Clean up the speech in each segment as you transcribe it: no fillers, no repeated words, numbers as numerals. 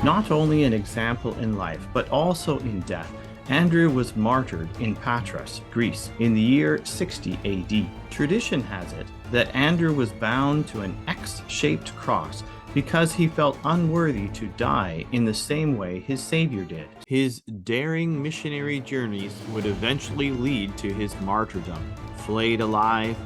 Not only an example in life, but also in death, Andrew was martyred in Patras, Greece, in the year 60 AD. Tradition has it that Andrew was bound to an X-shaped cross because he felt unworthy to die in the same way his Savior did. His daring missionary journeys would eventually lead to his martyrdom, flayed alive,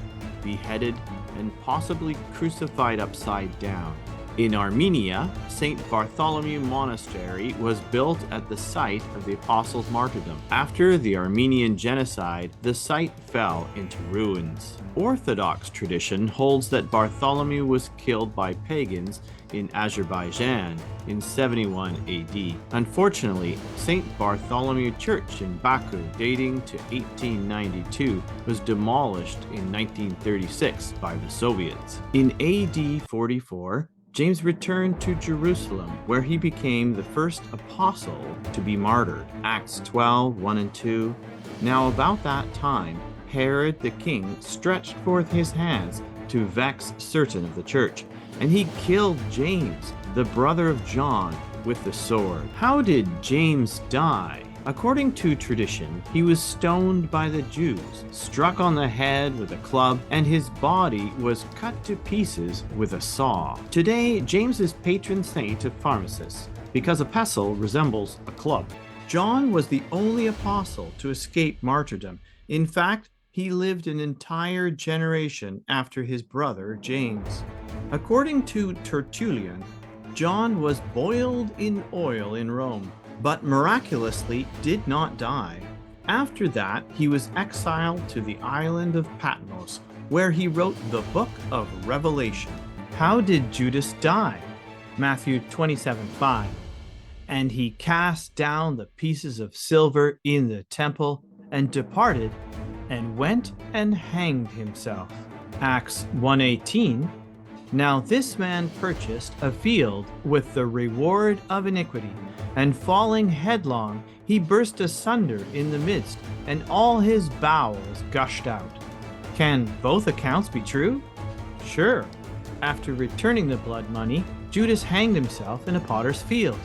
beheaded, and possibly crucified upside down. In Armenia, St. Bartholomew Monastery was built at the site of the Apostles' martyrdom. After the Armenian genocide, the site fell into ruins. Orthodox tradition holds that Bartholomew was killed by pagans in Azerbaijan in 71 AD. Unfortunately, St. Bartholomew Church in Baku, dating to 1892, was demolished in 1936 by the Soviets. In AD 44, James returned to Jerusalem, where he became the first apostle to be martyred. Acts 12, 1 and 2. Now about that time, Herod the king stretched forth his hands to vex certain of the church, and he killed James, the brother of John, with the sword. How did James die? According to tradition, he was stoned by the Jews, struck on the head with a club, and his body was cut to pieces with a saw. Today, James is patron saint of pharmacists, because a pestle resembles a club. John was the only apostle to escape martyrdom. In fact, he lived an entire generation after his brother James. According to Tertullian, John was boiled in oil in Rome, but miraculously did not die. After that, he was exiled to the island of Patmos, where he wrote the book of Revelation. How did Judas die? Matthew 27:5. And he cast down the pieces of silver in the temple and departed and went and hanged himself. Acts 1:18. Now this man purchased a field with the reward of iniquity, and falling headlong, he burst asunder in the midst, and all his bowels gushed out. Can both accounts be true? Sure. After returning the blood money, Judas hanged himself in a potter's field.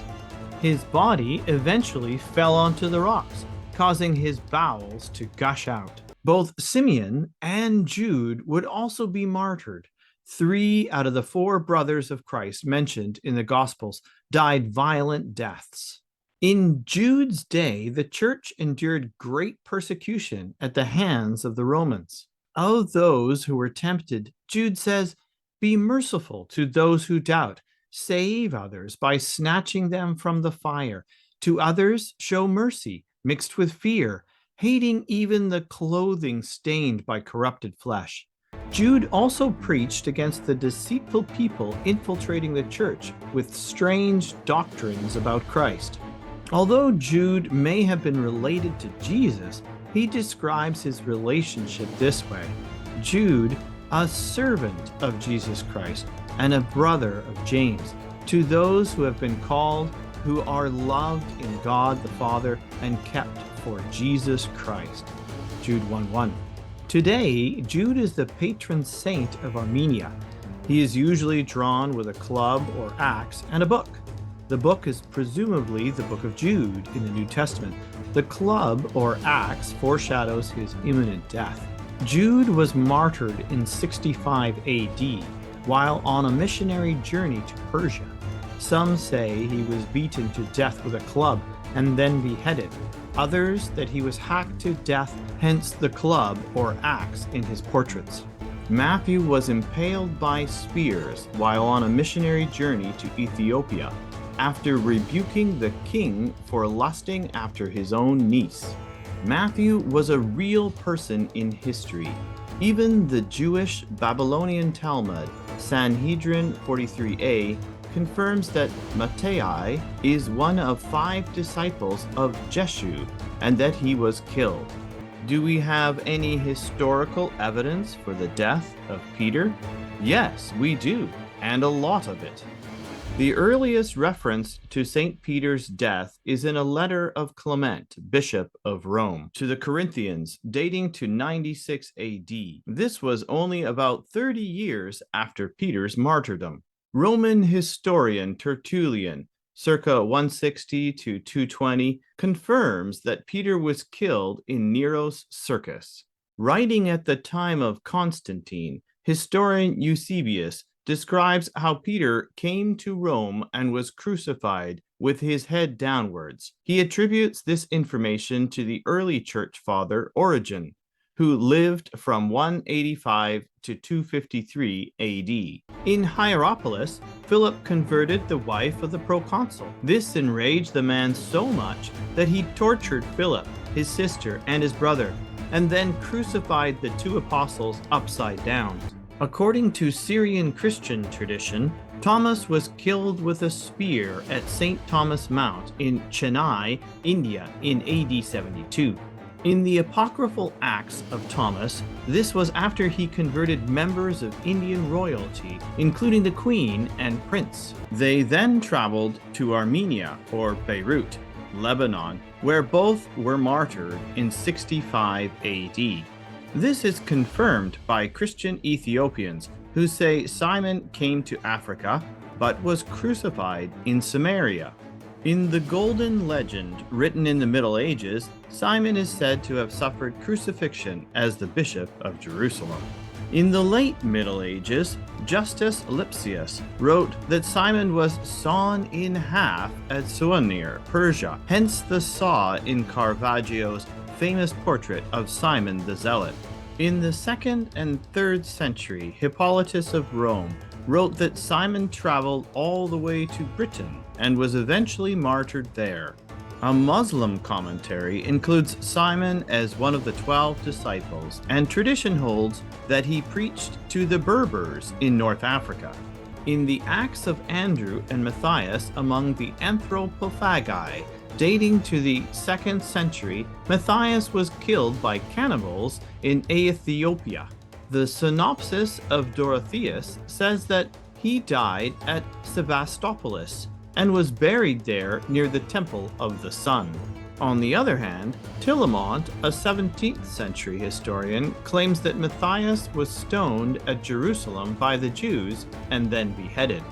His body eventually fell onto the rocks, causing his bowels to gush out. Both Simeon and Jude would also be martyred. 3 out of the 4 brothers of Christ mentioned in the Gospels died violent deaths. In Jude's day, the church endured great persecution at the hands of the Romans. Of those who were tempted, Jude says, "Be merciful to those who doubt. Save others by snatching them from the fire. To others, show mercy, mixed with fear, hating even the clothing stained by corrupted flesh." Jude also preached against the deceitful people infiltrating the church with strange doctrines about Christ. Although Jude may have been related to Jesus, he describes his relationship this way: Jude, a servant of Jesus Christ and a brother of James, to those who have been called, who are loved in God the Father and kept for Jesus Christ. Jude 1:1. Today, Jude is the patron saint of Armenia. He is usually drawn with a club or axe and a book. The book is presumably the book of Jude in the New Testament. The club or axe foreshadows his imminent death. Jude was martyred in 65 AD while on a missionary journey to Persia. Some say he was beaten to death with a club and then beheaded. Others that he was hacked to death, hence the club or axe in his portraits. Matthew was impaled by spears while on a missionary journey to Ethiopia, after rebuking the king for lusting after his own niece. Matthew was a real person in history. Even the Jewish Babylonian Talmud, Sanhedrin 43a, confirms that Mattei is one of 5 disciples of Jeshu and that he was killed. Do we have any historical evidence for the death of Peter? Yes, we do, and a lot of it. The earliest reference to St. Peter's death is in a letter of Clement, Bishop of Rome, to the Corinthians, dating to 96 AD. This was only about 30 years after Peter's martyrdom. Roman historian Tertullian circa 160 to 220, confirms that Peter was killed in Nero's circus. Writing at the time of Constantine, historian Eusebius describes how Peter came to Rome and was crucified with his head downwards. He attributes this information to the early church father Origen, who lived from 185 to 253 AD. In Hierapolis, Philip converted the wife of the proconsul. This enraged the man so much that he tortured Philip, his sister, and his brother, and then crucified the two apostles upside down. According to Syrian Christian tradition, Thomas was killed with a spear at St. Thomas Mount in Chennai, India in AD 72. In the apocryphal Acts of Thomas, this was after he converted members of Indian royalty, including the Queen and Prince. They then traveled to Armenia or Beirut, Lebanon, where both were martyred in 65 AD. This is confirmed by Christian Ethiopians who say Simon came to Africa but was crucified in Samaria. In the Golden Legend written in the Middle Ages, Simon is said to have suffered crucifixion as the Bishop of Jerusalem. In the late Middle Ages, Justus Lipsius wrote that Simon was sawn in half at Suanir, Persia, hence the saw in Caravaggio's famous portrait of Simon the Zealot. In the 2nd and 3rd century, Hippolytus of Rome wrote that Simon traveled all the way to Britain and was eventually martyred there. A Muslim commentary includes Simon as one of the 12 disciples, and tradition holds that he preached to the Berbers in North Africa. In the Acts of Andrew and Matthias among the Anthropophagi, dating to the 2nd century, Matthias was killed by cannibals in Ethiopia. The synopsis of Dorotheus says that he died at Sevastopolis and was buried there near the Temple of the Sun. On the other hand, Tillemont, a 17th century historian, claims that Matthias was stoned at Jerusalem by the Jews and then beheaded.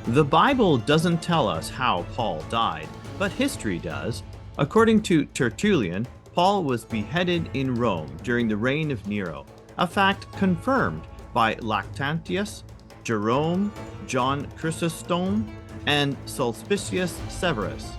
The Bible doesn't tell us how Paul died, but history does. According to Tertullian, Paul was beheaded in Rome during the reign of Nero, a fact confirmed by Lactantius, Jerome, John Chrysostom, and Sulpicius Severus.